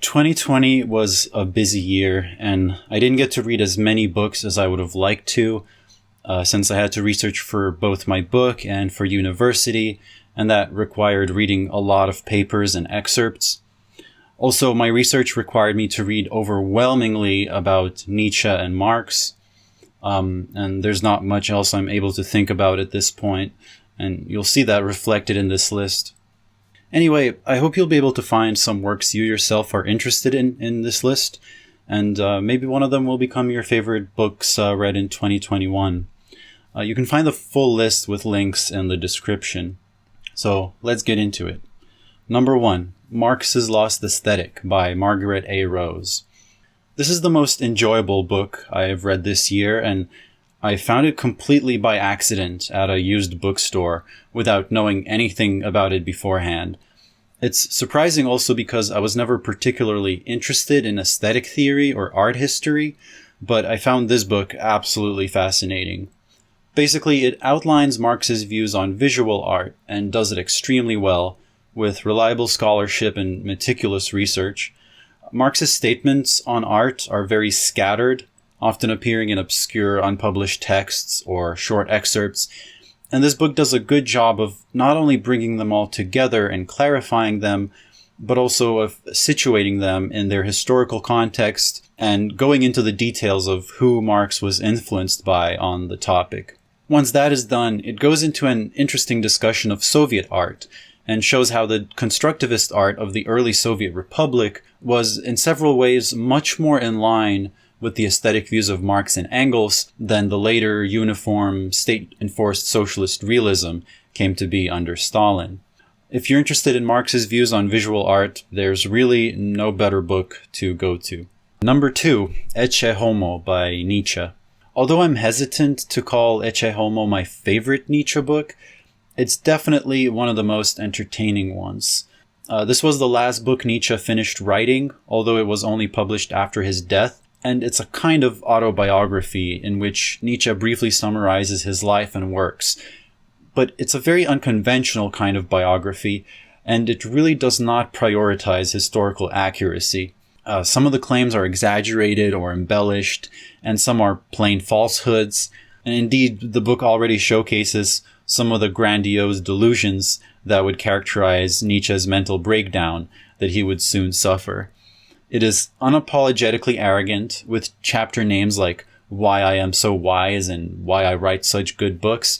2020 was a busy year, and I didn't get to read as many books as I would have liked to, since I had to research for both my book and for university, and that required reading a lot of papers and excerpts. Also, my research required me to read overwhelmingly about Nietzsche and Marx, and there's not much else I'm able to think about at this point, and you'll see that reflected in this list. Anyway, I hope you'll be able to find some works you yourself are interested in this list, and maybe one of them will become your favorite books read in 2021. You can find the full list with links in the description. So let's get into it. Number 1, Marx's Lost Aesthetic by Margaret A. Rose. This is the most enjoyable book I have read this year, and I found it completely by accident at a used bookstore without knowing anything about it beforehand. It's surprising also because I was never particularly interested in aesthetic theory or art history, but I found this book absolutely fascinating. Basically, it outlines Marx's views on visual art and does it extremely well, with reliable scholarship and meticulous research. Marx's statements on art are very scattered, often appearing in obscure unpublished texts or short excerpts, and this book does a good job of not only bringing them all together and clarifying them, but also of situating them in their historical context and going into the details of who Marx was influenced by on the topic. Once that is done, it goes into an interesting discussion of Soviet art and shows how the constructivist art of the early Soviet Republic was in several ways much more in line with the aesthetic views of Marx and Engels than the later uniform, state-enforced socialist realism came to be under Stalin. If you're interested in Marx's views on visual art, there's really no better book to go to. Number 2, Ecce Homo by Nietzsche. Although I'm hesitant to call Ecce Homo my favorite Nietzsche book, it's definitely one of the most entertaining ones. This was the last book Nietzsche finished writing, although it was only published after his death, and it's a kind of autobiography in which Nietzsche briefly summarizes his life and works. But it's a very unconventional kind of biography, and it really does not prioritize historical accuracy. Some of the claims are exaggerated or embellished, and some are plain falsehoods, and indeed the book already showcases some of the grandiose delusions that would characterize Nietzsche's mental breakdown that he would soon suffer. It is unapologetically arrogant, with chapter names like Why I Am So Wise and Why I Write Such Good Books,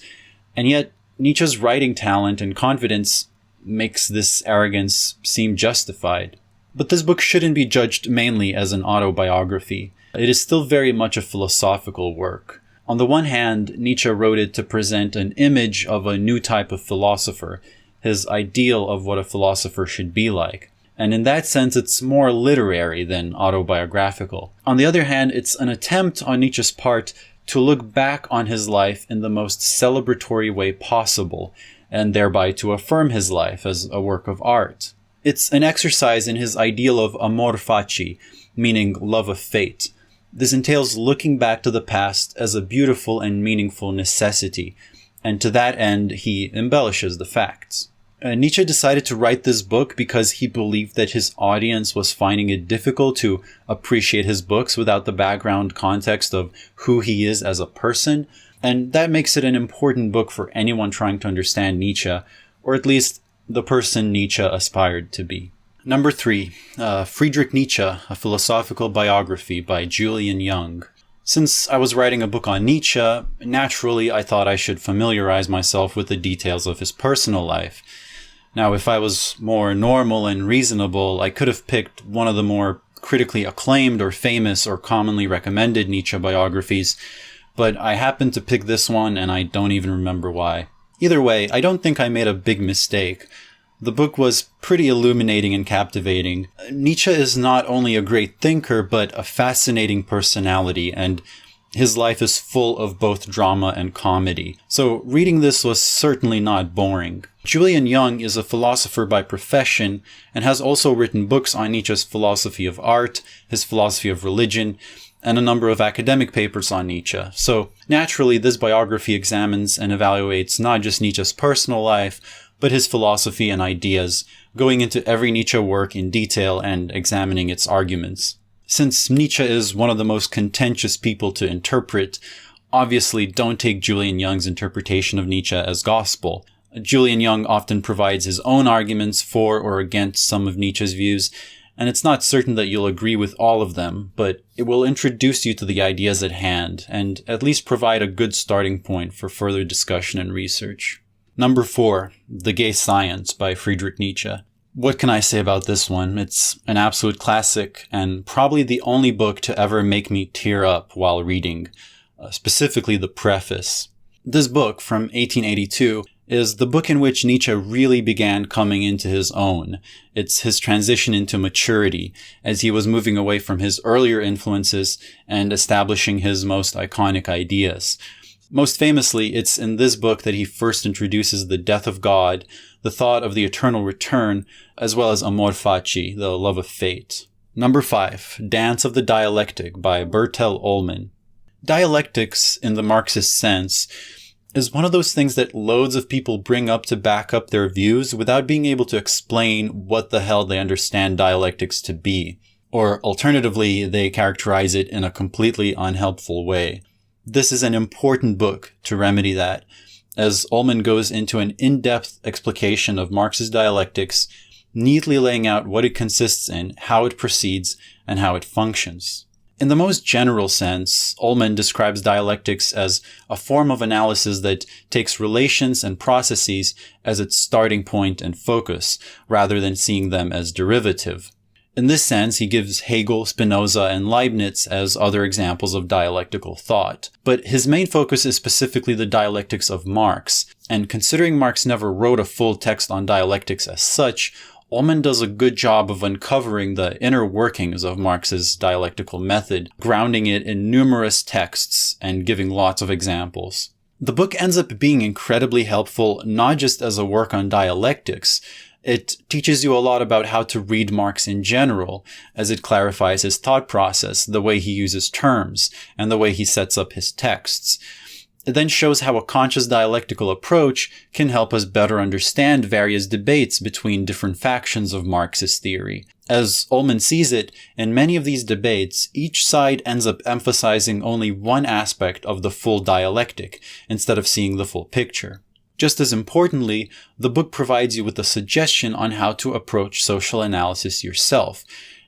and yet Nietzsche's writing talent and confidence makes this arrogance seem justified. But this book shouldn't be judged mainly as an autobiography. It is still very much a philosophical work. On the one hand, Nietzsche wrote it to present an image of a new type of philosopher, his ideal of what a philosopher should be like. And in that sense, it's more literary than autobiographical. On the other hand, it's an attempt on Nietzsche's part to look back on his life in the most celebratory way possible, and thereby to affirm his life as a work of art. It's an exercise in his ideal of amor fati, meaning love of fate. This entails looking back to the past as a beautiful and meaningful necessity, and to that end, he embellishes the facts. Nietzsche decided to write this book because he believed that his audience was finding it difficult to appreciate his books without the background context of who he is as a person, and that makes it an important book for anyone trying to understand Nietzsche, or at least the person Nietzsche aspired to be. Number 3, Friedrich Nietzsche, a philosophical biography by Julian Jung. Since I was writing a book on Nietzsche, naturally I thought I should familiarize myself with the details of his personal life. Now, if I was more normal and reasonable, I could have picked one of the more critically acclaimed or famous or commonly recommended Nietzsche biographies, but I happened to pick this one and I don't even remember why. Either way, I don't think I made a big mistake. The book was pretty illuminating and captivating. Nietzsche is not only a great thinker, but a fascinating personality, and his life is full of both drama and comedy. So reading this was certainly not boring. Julian Jung is a philosopher by profession and has also written books on Nietzsche's philosophy of art, his philosophy of religion, and a number of academic papers on Nietzsche. So naturally, this biography examines and evaluates not just Nietzsche's personal life, but his philosophy and ideas, going into every Nietzsche work in detail and examining its arguments. Since Nietzsche is one of the most contentious people to interpret, obviously don't take Julian Jung's interpretation of Nietzsche as gospel. Julian Jung often provides his own arguments for or against some of Nietzsche's views, and it's not certain that you'll agree with all of them, but it will introduce you to the ideas at hand and at least provide a good starting point for further discussion and research. Number 4, The Gay Science by Friedrich Nietzsche. What can I say about this one? It's an absolute classic and probably the only book to ever make me tear up while reading, specifically the preface. This book from 1882 is the book in which Nietzsche really began coming into his own. It's his transition into maturity, as he was moving away from his earlier influences and establishing his most iconic ideas. Most famously, it's in this book that he first introduces the death of God, the thought of the eternal return, as well as amor fati, the love of fate. Number 5, Dance of the Dialectic by Bertel Ollmann. Dialectics, in the Marxist sense, is one of those things that loads of people bring up to back up their views without being able to explain what the hell they understand dialectics to be. Or alternatively, they characterize it in a completely unhelpful way. This is an important book to remedy that, as Ollmann goes into an in-depth explication of Marx's dialectics, neatly laying out what it consists in, how it proceeds, and how it functions. In the most general sense, Ollmann describes dialectics as a form of analysis that takes relations and processes as its starting point and focus, rather than seeing them as derivative. In this sense, he gives Hegel, Spinoza, and Leibniz as other examples of dialectical thought. But his main focus is specifically the dialectics of Marx, and considering Marx never wrote a full text on dialectics as such, Ollmann does a good job of uncovering the inner workings of Marx's dialectical method, grounding it in numerous texts and giving lots of examples. The book ends up being incredibly helpful, not just as a work on dialectics. It teaches you a lot about how to read Marx in general, as it clarifies his thought process, the way he uses terms, and the way he sets up his texts. It then shows how a conscious dialectical approach can help us better understand various debates between different factions of Marxist theory. As Ollmann sees it, in many of these debates, each side ends up emphasizing only one aspect of the full dialectic, instead of seeing the full picture. Just as importantly, the book provides you with a suggestion on how to approach social analysis yourself,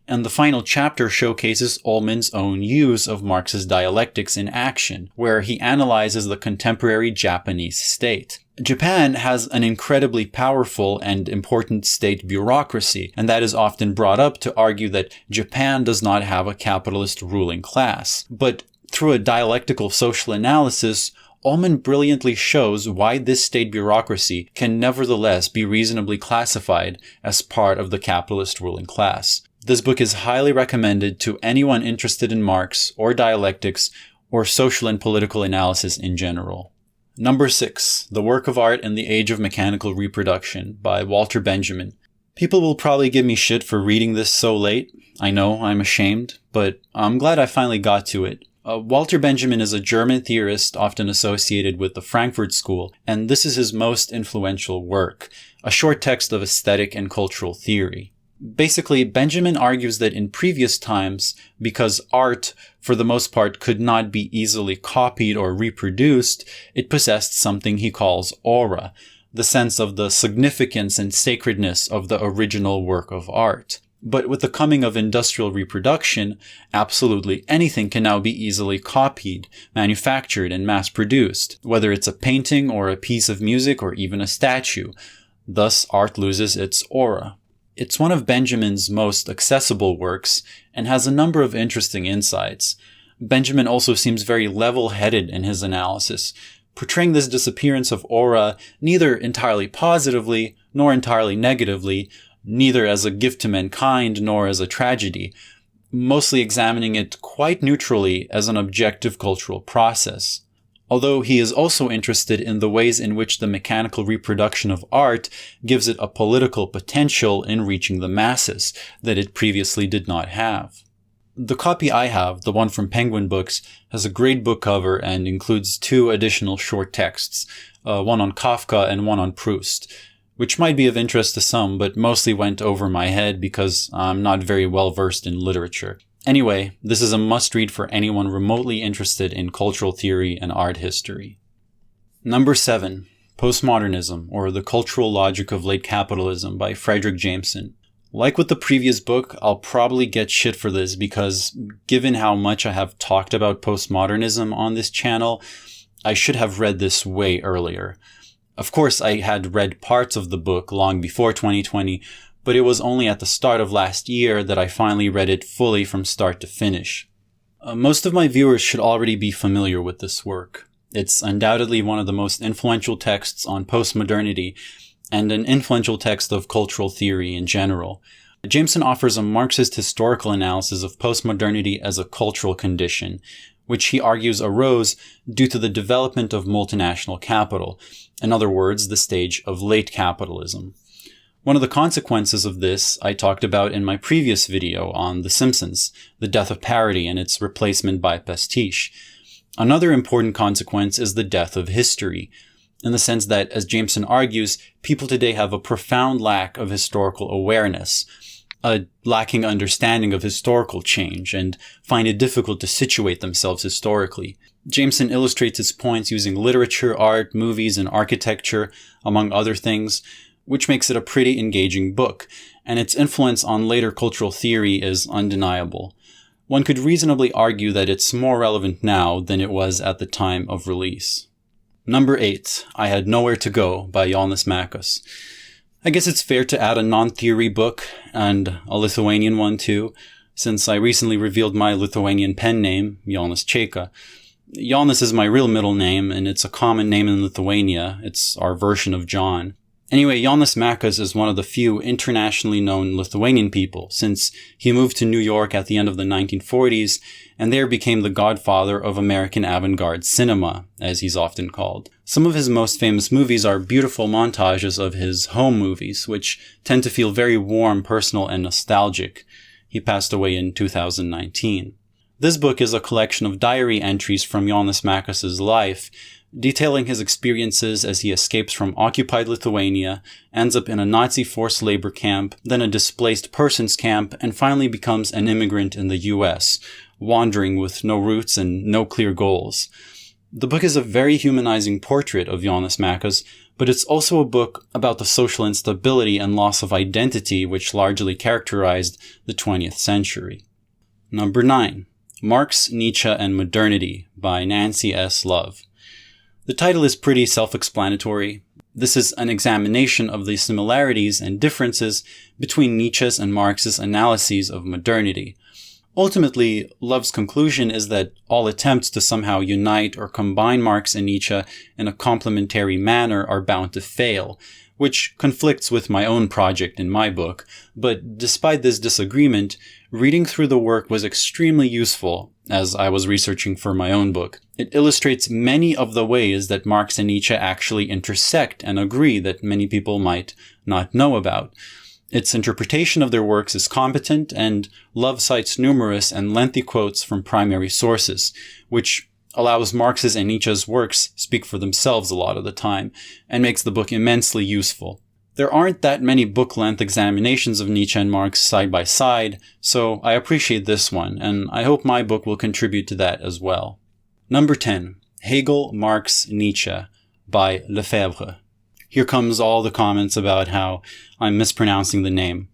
and the final chapter showcases Ollmann's own use of Marx's dialectics in action, where he analyzes the contemporary Japanese state. Japan has an incredibly powerful and important state bureaucracy, and that is often brought up to argue that Japan does not have a capitalist ruling class. But through a dialectical social analysis, Ollmann brilliantly shows why this state bureaucracy can nevertheless be reasonably classified as part of the capitalist ruling class. This book is highly recommended to anyone interested in Marx or dialectics or social and political analysis in general. Number 6, The Work of Art in the Age of Mechanical Reproduction by Walter Benjamin. People will probably give me shit for reading this so late. I know, I'm ashamed, but I'm glad I finally got to it. Walter Benjamin is a German theorist often associated with the Frankfurt School, and this is his most influential work, a short text of aesthetic and cultural theory. Basically, Benjamin argues that in previous times, because art, for the most part, could not be easily copied or reproduced, it possessed something he calls aura, the sense of the significance and sacredness of the original work of art. But with the coming of industrial reproduction, absolutely anything can now be easily copied, manufactured, and mass-produced, whether it's a painting or a piece of music or even a statue. Thus, art loses its aura. It's one of Benjamin's most accessible works and has a number of interesting insights. Benjamin also seems very level-headed in his analysis, portraying this disappearance of aura neither entirely positively nor entirely negatively, neither as a gift to mankind nor as a tragedy, mostly examining it quite neutrally as an objective cultural process. Although he is also interested in the ways in which the mechanical reproduction of art gives it a political potential in reaching the masses that it previously did not have. The copy I have, the one from Penguin Books, has a great book cover and includes 2 additional short texts, one on Kafka and one on Proust. which might be of interest to some, but mostly went over my head because I'm not very well versed in literature. Anyway, this is a must-read for anyone remotely interested in cultural theory and art history. Number 7. Postmodernism, or The Cultural Logic of Late Capitalism by Friedrich Nietzsche. Like with the previous book, I'll probably get shit for this because, given how much I have talked about postmodernism on this channel, I should have read this way earlier. Of course, I had read parts of the book long before 2020, but it was only at the start of last year that I finally read it fully from start to finish. Most of my viewers should already be familiar with this work. It's undoubtedly one of the most influential texts on postmodernity, and an influential text of cultural theory in general. Jameson offers a Marxist historical analysis of postmodernity as a cultural condition, which he argues arose due to the development of multinational capital, in other words, the stage of late capitalism. One of the consequences of this I talked about in my previous video on The Simpsons, the death of parody and its replacement by pastiche. Another important consequence is the death of history, in the sense that, as Jameson argues, people today have a profound lack of historical awareness, a lacking understanding of historical change, and find it difficult to situate themselves historically. Jameson illustrates his points using literature, art, movies, and architecture, among other things, which makes it a pretty engaging book, and its influence on later cultural theory is undeniable. One could reasonably argue that it's more relevant now than it was at the time of release. Number 8, I Had Nowhere to Go by Jonas Mekas. I guess it's fair to add a non-theory book, and a Lithuanian one too, since I recently revealed my Lithuanian pen name, Jonas Cheka. Jonas is my real middle name, and it's a common name in Lithuania. It's our version of John. Anyway, Jonas Mekas is one of the few internationally known Lithuanian people, since he moved to New York at the end of the 1940s, and there became the godfather of American avant-garde cinema, as he's often called. Some of his most famous movies are beautiful montages of his home movies, which tend to feel very warm, personal, and nostalgic. He passed away in 2019. This book is a collection of diary entries from Jonas Mekas' life, detailing his experiences as he escapes from occupied Lithuania, ends up in a Nazi forced labor camp, then a displaced persons camp, and finally becomes an immigrant in the US, wandering with no roots and no clear goals. The book is a very humanizing portrait of Jonas Mekas, but it's also a book about the social instability and loss of identity which largely characterized the 20th century. Number 9. Marx, Nietzsche, and Modernity by Nancy S. Love. The title is pretty self-explanatory. This is an examination of the similarities and differences between Nietzsche's and Marx's analyses of modernity. Ultimately, Love's conclusion is that all attempts to somehow unite or combine Marx and Nietzsche in a complementary manner are bound to fail, which conflicts with my own project in my book. But despite this disagreement, reading through the work was extremely useful as I was researching for my own book. It illustrates many of the ways that Marx and Nietzsche actually intersect and agree that many people might not know about. Its interpretation of their works is competent, and Love cites numerous and lengthy quotes from primary sources, which allows Marx's and Nietzsche's works speak for themselves a lot of the time, and makes the book immensely useful. There aren't that many book-length examinations of Nietzsche and Marx side by side, so I appreciate this one, and I hope my book will contribute to that as well. Number 10. Hegel, Marx, Nietzsche by Lefebvre. Here comes all the comments about how I'm mispronouncing the name.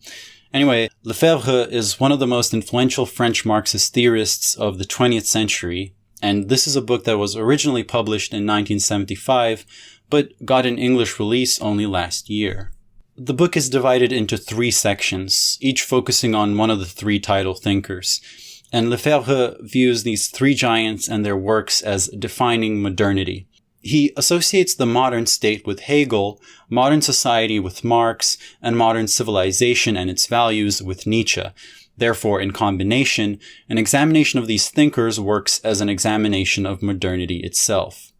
Anyway, Lefebvre is one of the most influential French Marxist theorists of the 20th century, and this is a book that was originally published in 1975, but got an English release only last year. The book is divided into 3 sections, each focusing on one of the 3 title thinkers, and Lefebvre views these 3 giants and their works as defining modernity. He associates the modern state with Hegel, modern society with Marx, and modern civilization and its values with Nietzsche. Therefore, in combination, an examination of these thinkers works as an examination of modernity itself.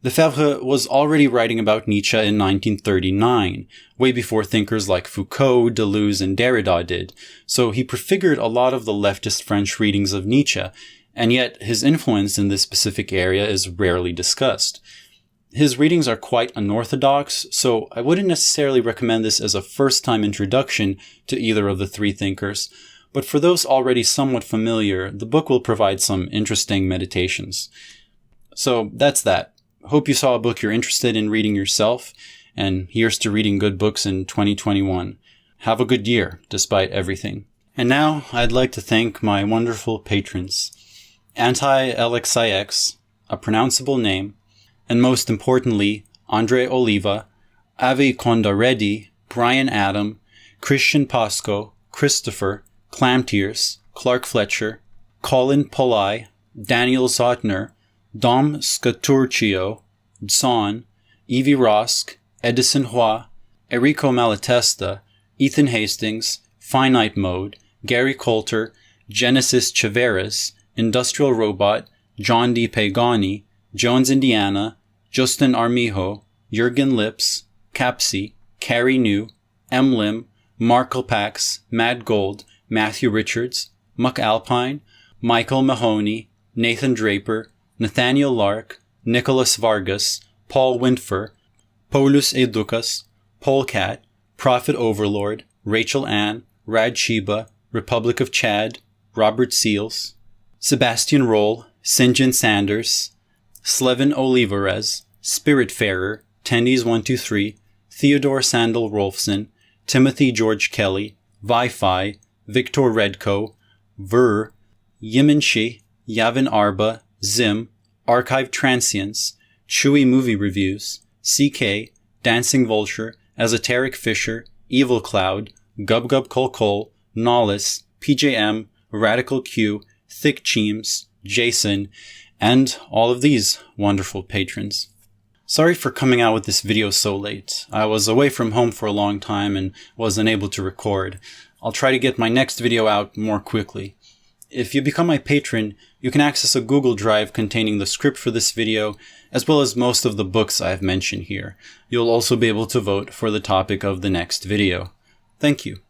Lefebvre was already writing about Nietzsche in 1939, way before thinkers like Foucault, Deleuze, and Derrida did, so he prefigured a lot of the leftist French readings of Nietzsche, and yet his influence in this specific area is rarely discussed. His readings are quite unorthodox, so I wouldn't necessarily recommend this as a first-time introduction to either of the three thinkers, but for those already somewhat familiar, the book will provide some interesting meditations. So that's that. Hope you saw a book you're interested in reading yourself, and here's to reading good books in 2021. Have a good year, despite everything. And now, I'd like to thank my wonderful patrons. Anti-LXIX, a pronounceable name, and most importantly, Andre Oliva, Ave Condaredi, Brian Adam, Christian Pasco, Christopher, Clamtears, Clark Fletcher, Colin Polai, Daniel Zotner, Dom Scaturcio, Son, Evie Rosk, Edison Hua, Enrico Malatesta, Ethan Hastings, Finite Mode, Gary Coulter, Genesis Chaveras, Industrial Robot, John D. Pagani, Jones Indiana, Justin Armijo, Jurgen Lips, Capsi, Carrie New, M. Lim, Markle Pax, Mad Gold, Matthew Richards, Muck Alpine, Michael Mahoney, Nathan Draper, Nathaniel Lark, Nicholas Vargas, Paul Wintfer, Paulus Educas, Polecat, Prophet Overlord, Rachel Ann, Rad Sheba, Republic of Chad, Robert Seals, Sebastian Roll, Sinjin Sanders, Slevin Olivares, Spiritfarer, Tendies123, Theodore Sandal Rolfson, Timothy George Kelly, Vi-Fi, Victor Redco, Ver, Yiminshi, Yavin Arba, Zim, Archive Transients, Chewy Movie Reviews, CK, Dancing Vulture, Esoteric Fisher, Evil Cloud, Gub Gub Col Col, Nollis, PJM, Radical Q, Thick Cheems, Jason, and all of these wonderful patrons. Sorry for coming out with this video so late. I was away from home for a long time and was unable to record. I'll try to get my next video out more quickly. If you become my patron, you can access a Google Drive containing the script for this video, as well as most of the books I've mentioned here. You'll also be able to vote for the topic of the next video. Thank you.